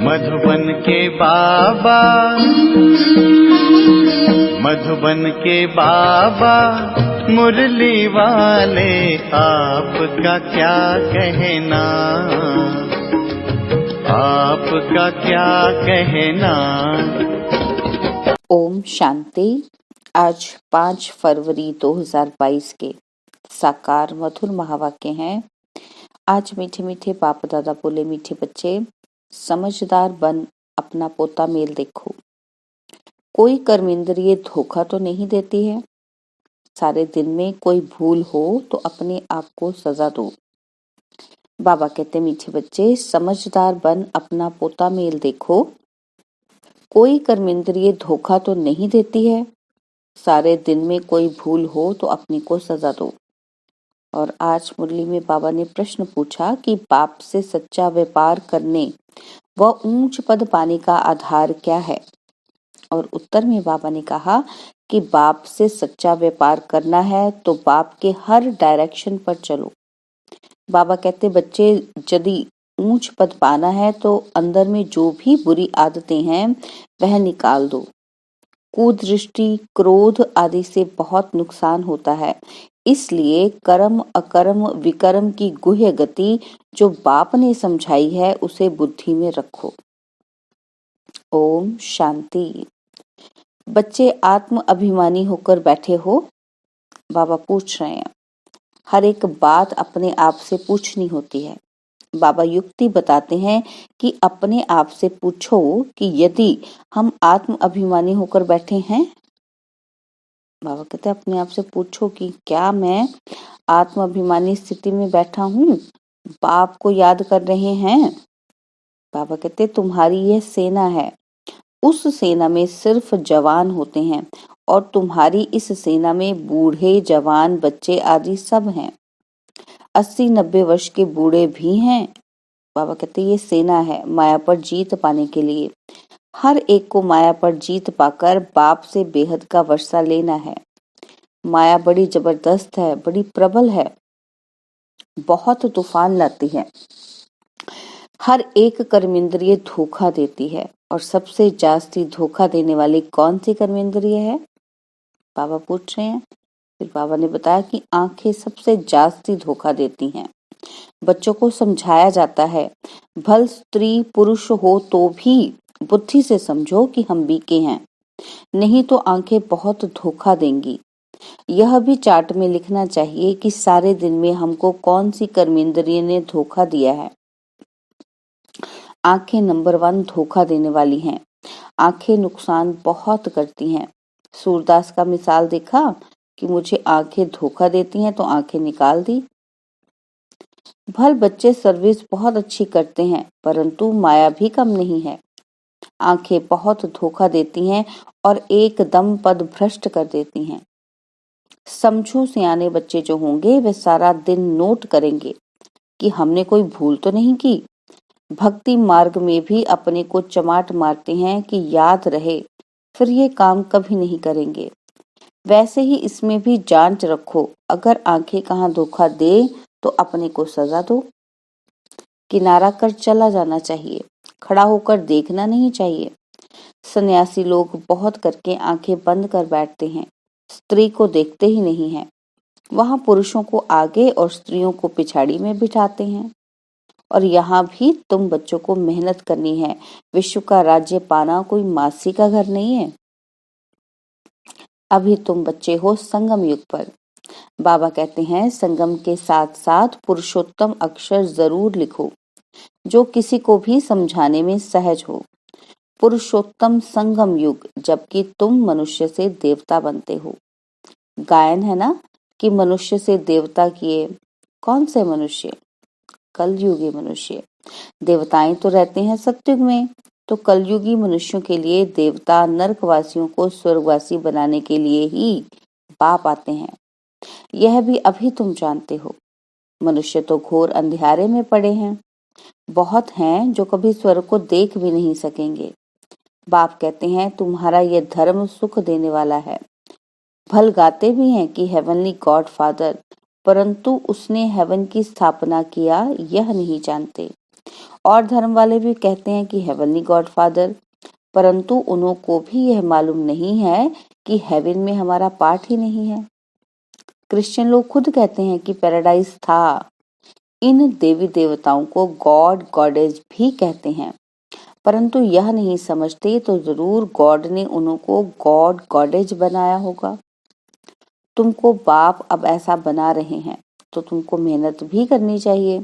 मधुबन के बाबा, मधुबन के बाबा मुरली वाले, आपका क्या कहना, आपका क्या कहना। ओम शांति। आज 5 फरवरी 2022 के साकार मधुर महावाक्य हैं। आज मीठे मीठे बाप दादा बोले, मीठे बच्चे समझदार बन अपना पोता मेल देखो। कोई कर्मेंद्रिय धोखा तो नहीं देती है। सारे दिन में कोई भूल हो तो अपने आप को सजा दो। बाबा कहते, मीठे बच्चे समझदार बन अपना पोता मेल देखो। कोई कर्मेंद्रिय धोखा तो नहीं देती है। सारे दिन में कोई भूल हो तो अपने को सजा दो। और आज मुरली में बाबा ने प्रश्न पूछा कि बाप से सच्चा व्यापार करने व ऊंच पद पाने का आधार क्या है। और उत्तर में बाबा ने कहा कि बाप से सच्चा व्यापार करना है तो बाप के हर डायरेक्शन पर चलो। बाबा कहते, बच्चे यदि ऊंच पद पाना है तो अंदर में जो भी बुरी आदतें हैं वह निकाल दो। कुदृष्टि, क्रोध आदि से बहुत नुकसान होता है। इसलिए कर्म, अकर्म, विकर्म की गुह्य गति जो बाप ने समझाई है उसे बुद्धि में रखो। ओम शांति। बच्चे आत्म अभिमानी होकर बैठे हो। बाबा पूछ रहे हैं, हर एक बात अपने आप से पूछनी होती है। बाबा युक्ति बताते हैं कि अपने आप से पूछो कि यदि हम आत्म अभिमानी होकर बैठे हैं। बाबा कहते हैं, अपने आप से पूछो कि क्या मैं आत्म अभिमानी स्थिति में बैठा हूँ, बाप को याद कर रहे हैं। बाबा कहते, तुम्हारी यह सेना है। उस सेना में सिर्फ जवान होते हैं और तुम्हारी इस सेना में बूढ़े, जवान, बच्चे आदि सब हैं। 80-90 वर्ष के बूढ़े भी हैं। बाबा कहते, ये सेना है माया पर जीत पाने के लिए। हर एक को माया पर जीत पाकर बाप से बेहद का वर्षा लेना है। माया बड़ी जबरदस्त है, बड़ी प्रबल है, बहुत तूफान लाती है। हर एक कर्मेंद्रिय धोखा देती है। और सबसे जास्ती धोखा देने वाली कौन सी कर्मेंद्रिय है? बाबा पूछ रहे हैं। फिर बाबा ने बताया कि आंखें सबसे जास्ती धोखा देती हैं। बच्चों को समझाया जाता है, भल स्त्री पुरुष हो तो भी बुद्धि से समझो कि हम बीके हैं, नहीं तो आंखें बहुत धोखा देंगी। यह भी चार्ट में लिखना चाहिए कि सारे दिन में हमको कौन सी कर्मेंद्रिय ने धोखा दिया है। आंखें नंबर 1 धोखा देने वाली हैं। आंखें नुकसान बहुत करती हैं। सूरदास का मिसाल देखा कि मुझे आंखें धोखा देती हैं तो आंखें निकाल दी। भल बच्चे सर्विस बहुत अच्छी करते हैं परंतु माया भी कम नहीं है। आंखें बहुत धोखा देती हैं और एकदम पद भ्रष्ट कर देती हैं। समझो सियाने बच्चे जो होंगे वे सारा दिन नोट करेंगे कि हमने कोई भूल तो नहीं की। भक्ति मार्ग में भी अपने को चमाट मारते हैं कि याद रहे, फिर ये काम कभी नहीं करेंगे। वैसे ही इसमें भी जांच रखो, अगर आंखें कहाँ धोखा दे तो अपने को सजा दो। किनारा कर चला जाना चाहिए, खड़ा होकर देखना नहीं चाहिए। सन्यासी लोग बहुत करके आंखें बंद कर बैठते हैं, स्त्री को देखते ही नहीं हैं। वहां पुरुषों को आगे और स्त्रियों को पिछाड़ी में बिठाते हैं। और यहाँ भी तुम बच्चों को मेहनत करनी है। विश्व का राज्य पाना कोई मासी का घर नहीं है। अभी तुम बच्चे हो संगम युग पर। बाबा कहते हैं, संगम के साथ साथ पुरुषोत्तम अक्षर जरूर लिखो जो किसी को भी समझाने में सहज हो। पुरुषोत्तम संगम युग, जबकि तुम मनुष्य से देवता बनते हो। गायन है ना कि मनुष्य से देवता किए। कौन से मनुष्य? कलयुगी मनुष्य। देवताएं तो रहते हैं सतयुग में, तो कलयुगी मनुष्यों के लिए देवता नरकवासियों को स्वर्गवासी बनाने के लिए ही बाप आते हैं। यह भी अभी तुम जानते हो। मनुष्य तो घोर अंधियारे में पड़े हैं। बहुत हैं जो कभी स्वर्ग को देख भी नहीं सकेंगे। बाप कहते हैं, तुम्हारा यह धर्म सुख देने वाला है। भल गाते भी हैं कि हेवनली गॉड फादर, परंतु उसने हेवन की स्थापना किया यह नहीं जानते। और धर्म वाले भी कहते हैं कि हेवनली गॉडफादर, परंतु उन्हों को भी यह मालूम नहीं है कि हेवन में हमारा पार्ट ही नहीं है। क्रिश्चियन लोग खुद कहते हैं कि पैराडाइज था। इन देवी देवताओं को गॉड गॉडेज भी कहते हैं, परंतु यह नहीं समझते तो जरूर गॉड ने उन्हों को गॉड गॉडेज बनाया होगा। तुमको बाप अब ऐसा बना रहे हैं तो तुमको मेहनत भी करनी चाहिए।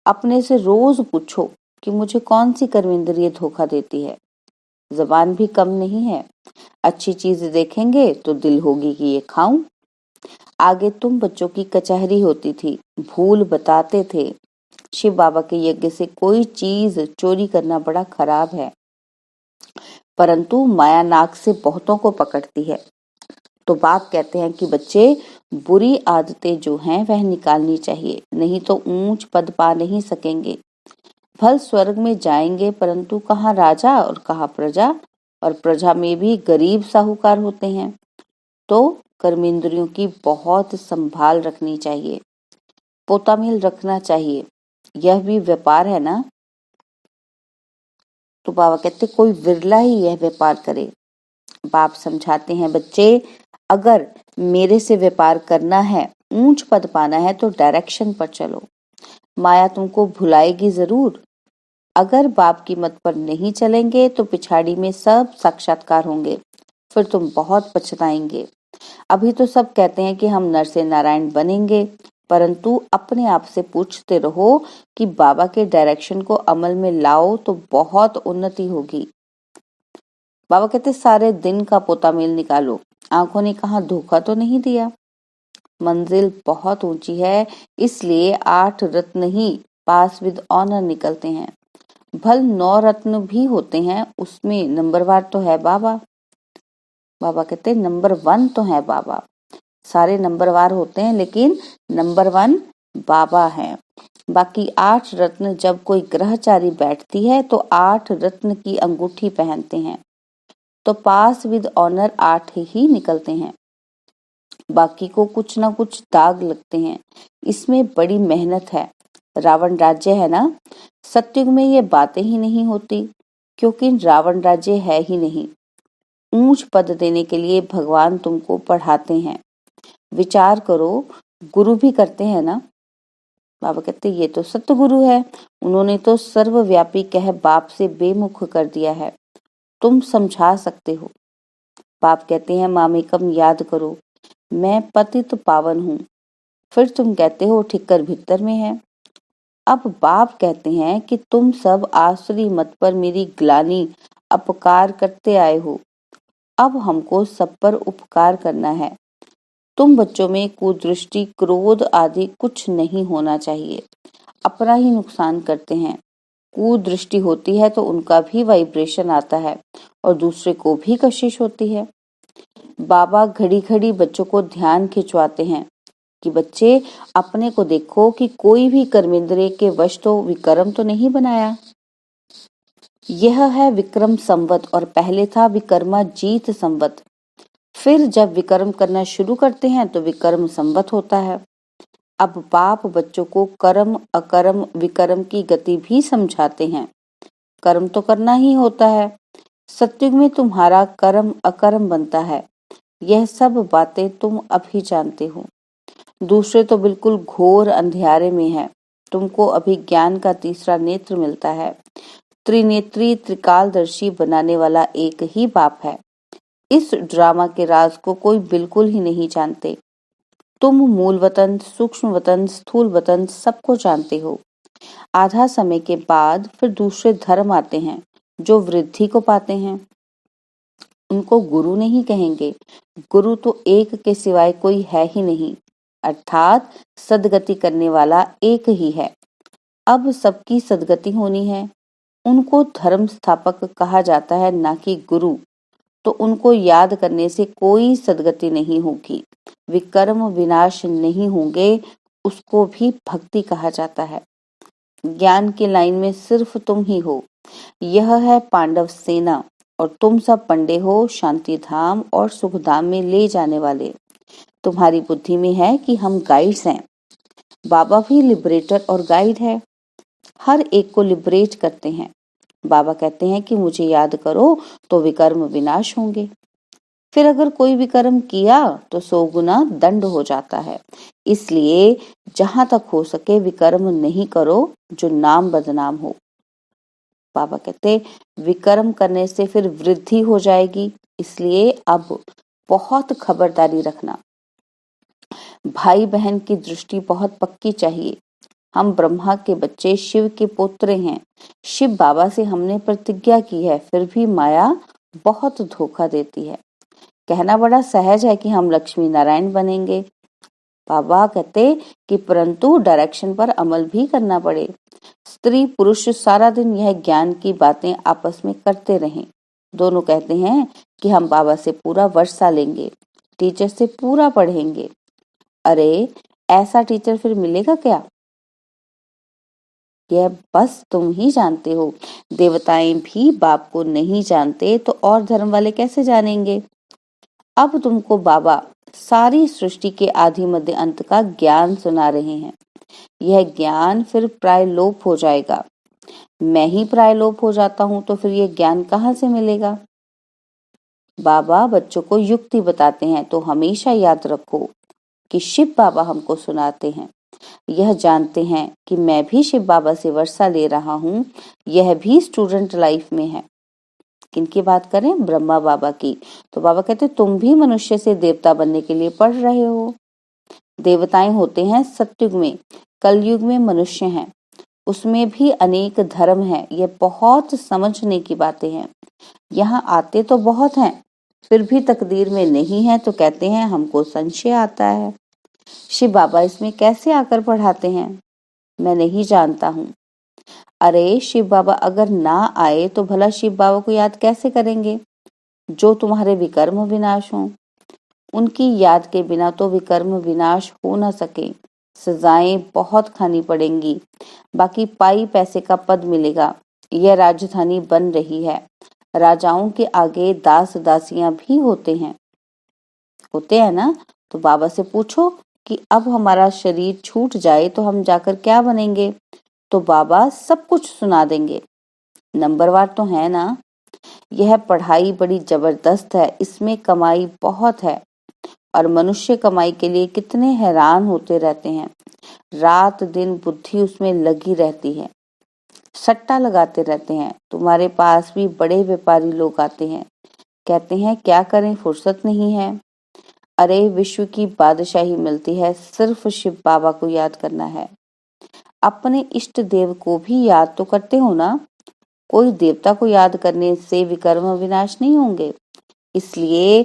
अपने से रोज पूछो कि मुझे कौन सी कर्मेंद्रिय धोखा देती है। जबान भी कम नहीं है, अच्छी चीज देखेंगे तो दिल होगी कि ये खाऊं। आगे तुम बच्चों की कचहरी होती थी, भूल बताते थे। शिव बाबा के यज्ञ से कोई चीज चोरी करना बड़ा खराब है, परंतु माया नाक से बहुतों को पकड़ती है। तो बाप कहते हैं कि बच्चे, बुरी आदतें जो हैं वह निकालनी चाहिए, नहीं तो ऊंच पद पा नहीं सकेंगे। फल स्वर्ग में जाएंगे, परंतु कहाँ राजा और कहाँ प्रजा, और प्रजा में भी गरीब साहूकार होते हैं। तो कर्मेंद्रियों की बहुत संभाल रखनी चाहिए, पोतामेल रखना चाहिए, यह भी व्यापार है ना। तो बाबा कहते कोई विरला ही यह व्यापार करे। बाप समझाते हैं, बच्चे अगर मेरे से व्यापार करना है, ऊंच पद पाना है तो डायरेक्शन पर चलो। माया तुमको भुलाएगी जरूर। अगर बाप की मत पर नहीं चलेंगे तो पिछाड़ी में सब साक्षात्कार होंगे, फिर तुम बहुत पछताएंगे। अभी तो सब कहते हैं कि हम नर से नारायण बनेंगे, परंतु अपने आप से पूछते रहो कि बाबा के डायरेक्शन को अमल में लाओ तो बहुत उन्नति होगी। बाबा कहते सारे दिन का पोतामेल निकालो, आंखों ने कहा धोखा तो नहीं दिया। मंजिल बहुत ऊंची है, इसलिए 8 रत्न ही पास विद ऑनर निकलते हैं। भल 9 रत्न भी होते हैं, उसमें नंबरवार तो है बाबा। बाबा कहते नंबर 1 तो है बाबा। सारे नंबरवार होते हैं, लेकिन नंबर 1 बाबा हैं। बाकी 8 रत्न जब कोई ग्रहचारी बैठती है तो 8 रत्न की अंगूठी पहनते हैं, तो पास विद ऑनर 8 ही निकलते हैं। बाकी को कुछ ना कुछ दाग लगते हैं, इसमें बड़ी मेहनत है। रावण राज्य है ना, सत्युग में ये बातें ही नहीं होती, क्योंकि रावण राज्य है ही नहीं। ऊंच पद देने के लिए भगवान तुमको पढ़ाते हैं। विचार करो, गुरु भी करते हैं ना। बाबा कहते ये तो सतगुरु है, उन्होंने तो सर्वव्यापी कह बाप से बेमुख कर दिया है, तुम समझा सकते हो। बाप कहते हैं मामेकम याद करो, मैं पतित पावन हूँ। फिर तुम कहते हो ठिक्कर भीतर में है। अब बाप कहते हैं कि तुम सब आसुरी मत पर मेरी ग्लानि अपकार करते आए हो, अब हमको सब पर उपकार करना है। तुम बच्चों में कुदृष्टि, क्रोध आदि कुछ नहीं होना चाहिए, अपना ही नुकसान करते हैं। कुदृष्टि होती है तो उनका भी वाइब्रेशन आता है और दूसरे को भी कशिश होती है। बाबा घड़ी घड़ी बच्चों को ध्यान खिंचवाते हैं कि बच्चे अपने को देखो कि कोई भी कर्मेंद्रिय के वश तो विक्रम तो नहीं बनाया। यह है विक्रम संवत, और पहले था विक्रमाजीत संवत। फिर जब विक्रम करना शुरू करते हैं तो विक्रम संवत होता है। अब बाप बच्चों को कर्म अकर्म विक्रम की गति भी समझाते हैं। कर्म तो करना ही होता है, सत्युग में तुम्हारा कर्म अकर्म बनता है। यह सब बातें तुम अभी जानते हो, दूसरे तो बिल्कुल घोर अंधियारे में है। तुमको अभी ज्ञान का तीसरा नेत्र मिलता है। त्रिनेत्री त्रिकालदर्शी बनाने वाला एक ही बाप है। इस ड्रामा के राज को कोई बिल्कुल ही नहीं जानते। तुम मूल वतन, सूक्ष्म वतन, स्थूल वतन सबको जानते हो। आधा समय के बाद फिर दूसरे धर्म आते हैं जो वृद्धि को पाते हैं। उनको गुरु नहीं कहेंगे, गुरु तो एक के सिवाय कोई है ही नहीं, अर्थात सदगति करने वाला एक ही है। अब सबकी सदगति होनी है, उनको धर्म स्थापक कहा जाता है, ना कि गुरु। तो उनको याद करने से कोई सदगति नहीं होगी, विकर्म विनाश नहीं होंगे, उसको भी भक्ति कहा जाता है। ज्ञान की लाइन में सिर्फ तुम ही हो। यह है पांडव सेना, और तुम सब पंडे हो शांति धाम और सुख धाम में ले जाने वाले। तुम्हारी बुद्धि में है कि हम गाइड्स हैं, बाबा भी लिबरेटर और गाइड है। हर एक को लिबरेट करते हैं। बाबा कहते हैं कि मुझे याद करो तो विकर्म विनाश होंगे। फिर अगर कोई विकर्म किया तो 100 गुना दंड हो जाता है। इसलिए जहां तक हो सके विकर्म नहीं करो जो नाम बदनाम हो। बाबा कहते विकर्म करने से फिर वृद्धि हो जाएगी, इसलिए अब बहुत खबरदारी रखना। भाई बहन की दृष्टि बहुत पक्की चाहिए। हम ब्रह्मा के बच्चे शिव के पुत्र हैं। शिव बाबा से हमने प्रतिज्ञा की है, फिर भी माया बहुत धोखा देती है। कहना बड़ा सहज है कि हम लक्ष्मी नारायण बनेंगे। बाबा कहते कि परंतु डायरेक्शन पर अमल भी करना पड़े। स्त्री पुरुष सारा दिन यह ज्ञान की बातें आपस में करते रहें। दोनों कहते हैं कि हम बाबा से पूरा वर्षा लेंगे, टीचर से पूरा पढ़ेंगे। अरे ऐसा टीचर फिर मिलेगा क्या? यह बस तुम ही जानते हो। देवताएं भी बाप को नहीं जानते तो और धर्म वाले कैसे जानेंगे? अब तुमको बाबा सारी सृष्टि के आदि मध्य अंत का ज्ञान सुना रहे हैं। यह ज्ञान फिर प्रायलोप हो जाएगा। मैं ही प्रायलोप हो जाता हूँ तो फिर यह ज्ञान कहाँ से मिलेगा? बाबा बच्चों को युक्ति बताते हैं तो हमेशा याद रखो कि शिव बाबा हमको सुनाते हैं। यह जानते हैं कि मैं भी शिव बाबा से वर्षा ले रहा हूँ। यह भी स्टूडेंट लाइफ में है। किनकी बात करें? ब्रह्मा बाबा की। तो बाबा कहते तुम भी मनुष्य से देवता बनने के लिए पढ़ रहे हो। देवताएं होते हैं सतयुग में, कलयुग में मनुष्य हैं। उसमें भी अनेक धर्म हैं। ये बहुत समझने की बातें हैं। यहाँ आते तो बहुत हैं, फिर भी तकदीर में नहीं है तो कहते हैं हमको संशय आता है। शिव बाबा इसमें कैसे आकर पढ़ाते हैं? मैं नहीं जानता हूँ। अरे शिव बाबा अगर ना आए तो भला शिव बाबा को याद कैसे करेंगे जो तुम्हारे विकर्म विनाश हों? उनकी याद के बिना तो विकर्म विनाश हो न सके। सजाएं बहुत खानी पड़ेंगी, बाकी पाई पैसे का पद मिलेगा। यह राजधानी बन रही है। राजाओं के आगे दास दासियां भी होते हैं ना। तो बाबा से पूछो कि अब हमारा शरीर छूट जाए तो हम जाकर क्या बनेंगे? तो बाबा सब कुछ सुना देंगे। नंबरवार तो है ना। यह पढ़ाई बड़ी जबरदस्त है, इसमें कमाई बहुत है और मनुष्य कमाई के लिए कितने हैरान होते रहते हैं। रात दिन बुद्धि उसमें लगी रहती है, सट्टा लगाते रहते हैं। तुम्हारे पास भी बड़े व्यापारी लोग आते हैं, कहते हैं क्या करें, फुर्सत नहीं है। अरे विश्व की बादशाही मिलती है, सिर्फ शिव बाबा को याद करना है। अपने इष्ट देव को भी याद तो करते हो ना। कोई देवता को याद करने से विकर्म विनाश नहीं होंगे। इसलिए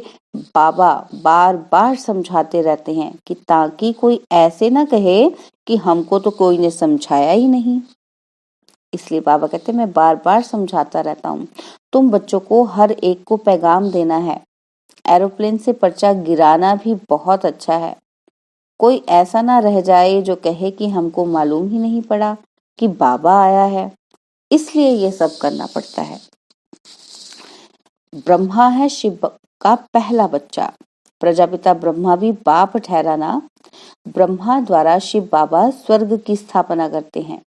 बाबा बार बार समझाते रहते हैं कि ताकि कोई ऐसे ना कहे कि हमको तो कोई ने समझाया ही नहीं। इसलिए बाबा कहते हैं मैं बार बार समझाता रहता हूँ। तुम बच्चों को हर एक को पैगाम देना है। एरोप्लेन से पर्चा गिराना भी बहुत अच्छा है। कोई ऐसा ना रह जाए जो कहे कि हमको मालूम ही नहीं पड़ा कि बाबा आया है। इसलिए ये सब करना पड़ता है। ब्रह्मा है शिव का पहला बच्चा। प्रजापिता ब्रह्मा भी बाप ठहरा ना। ब्रह्मा द्वारा शिव बाबा स्वर्ग की स्थापना करते हैं।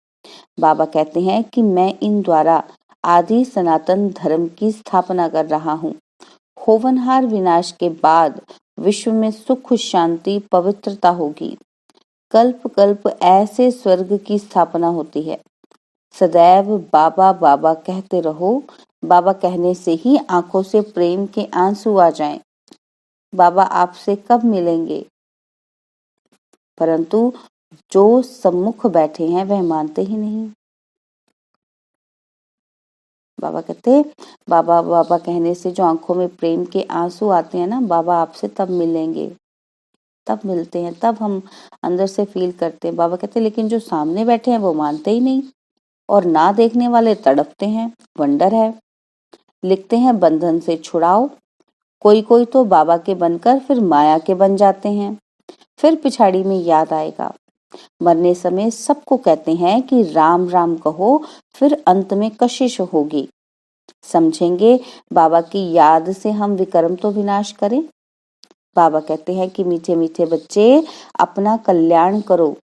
बाबा कहते हैं कि मैं इन द्वारा आदि सनातन धर्म की स्थापना कर रहा हूँ। होवनहार विनाश के बाद विश्व में सुख शांति पवित्रता होगी। कल्प कल्प ऐसे स्वर्ग की स्थापना होती है। सदैव बाबा बाबा कहते रहो। बाबा कहने से ही आंखों से प्रेम के आंसू आ जाएं। बाबा आपसे कब मिलेंगे? परंतु जो सम्मुख बैठे हैं वह मानते ही नहीं। बाबा कहते बाबा बाबा कहने से जो आंखों में प्रेम के आंसू आते हैं ना, बाबा आपसे तब मिलेंगे, तब मिलते हैं, तब हम अंदर से फील करते हैं। बाबा कहते लेकिन जो सामने बैठे हैं वो मानते ही नहीं और ना देखने वाले तड़पते हैं। वंडर है। लिखते हैं बंधन से छुड़ाओ। कोई कोई तो बाबा के बनकर फिर माया के बन जाते हैं। फिर पिछाड़ी में याद आएगा। मरने समय सबको कहते हैं कि राम राम कहो, फिर अंत में कशिश होगी। समझेंगे बाबा की याद से हम विकर्म तो विनाश करें। बाबा कहते हैं कि मीठे मीठे बच्चे अपना कल्याण करो,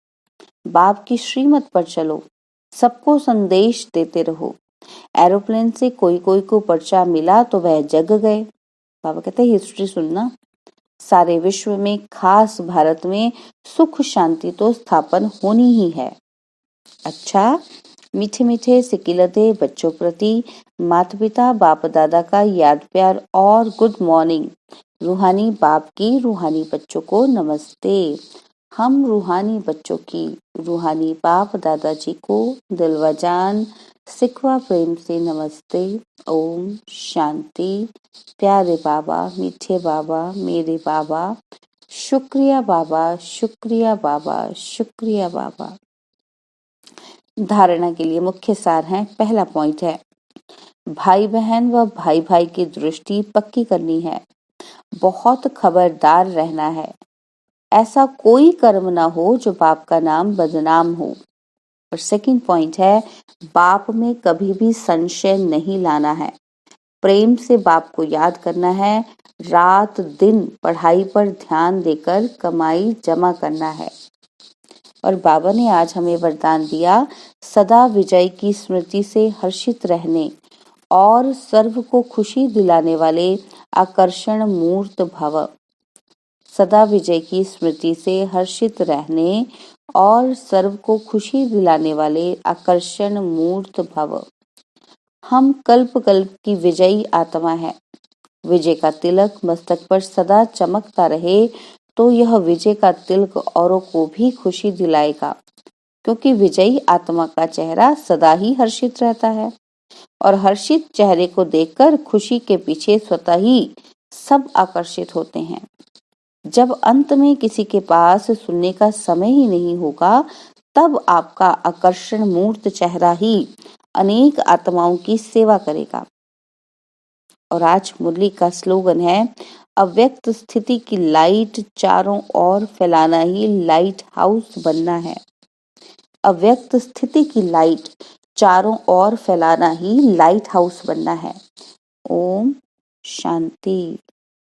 बाप की श्रीमत पर चलो। सबको संदेश देते रहो। एरोप्लेन से कोई कोई को पर्चा मिला तो वह जग गए। बाबा कहते हैं हिस्ट्री सुनना। सारे विश्व में, खास भारत में सुख शांति तो स्थापन होनी ही है। अच्छा, मीठे मीठे सिकिलते बच्चों प्रति माता पिता बाप दादा का याद प्यार और गुड मॉर्निंग। रूहानी बाप की रूहानी बच्चों को नमस्ते। हम रूहानी बच्चों की रूहानी बाप दादाजी को दिलवजान सिखवा प्रेम से नमस्ते। ओम शांति। प्यारे बाबा, मीठे बाबा, मेरे बाबा, शुक्रिया बाबा, शुक्रिया बाबा, शुक्रिया बाबा। धारणा के लिए मुख्य सार है। पहला पॉइंट है, भाई बहन व भाई भाई की दृष्टि पक्की करनी है। बहुत खबरदार रहना है। ऐसा कोई कर्म ना हो जो बाप का नाम बदनाम हो। और सेकंड पॉइंट है, बाप में कभी भी संशय नहीं लाना है। प्रेम से बाप को याद करना है। रात दिन पढ़ाई पर ध्यान देकर कमाई जमा करना है। और बाबा ने आज हमें वरदान दिया, सदा विजय की स्मृति से हर्षित रहने और सर्व को खुशी दिलाने वाले आकर्षण मूर्त भव। सदा विजय की स्मृति से हर्षित रहने और सर्व को खुशी दिलाने वाले आकर्षण मूर्त भव। हम कल्प कल्प की विजयी आत्मा है। विजय का तिलक मस्तक पर सदा चमकता रहे तो यह विजय का तिलक औरों को भी खुशी दिलाएगा, क्योंकि विजयी आत्मा का चेहरा सदा ही हर्षित रहता है और हर्षित चेहरे को देखकर खुशी के पीछे स्वतः ही सब आकर्षित होते हैं। जब अंत में किसी के पास सुनने का समय ही नहीं होगा, तब आपका आकर्षण मूर्त चेहरा ही अनेक आत्माओं की सेवा करेगा। और आज मुरली का स्लोगन है, अव्यक्त स्थिति की लाइट चारों ओर फैलाना ही लाइट हाउस बनना है। अव्यक्त स्थिति की लाइट चारों ओर फैलाना ही लाइट हाउस बनना है। ओम शांति।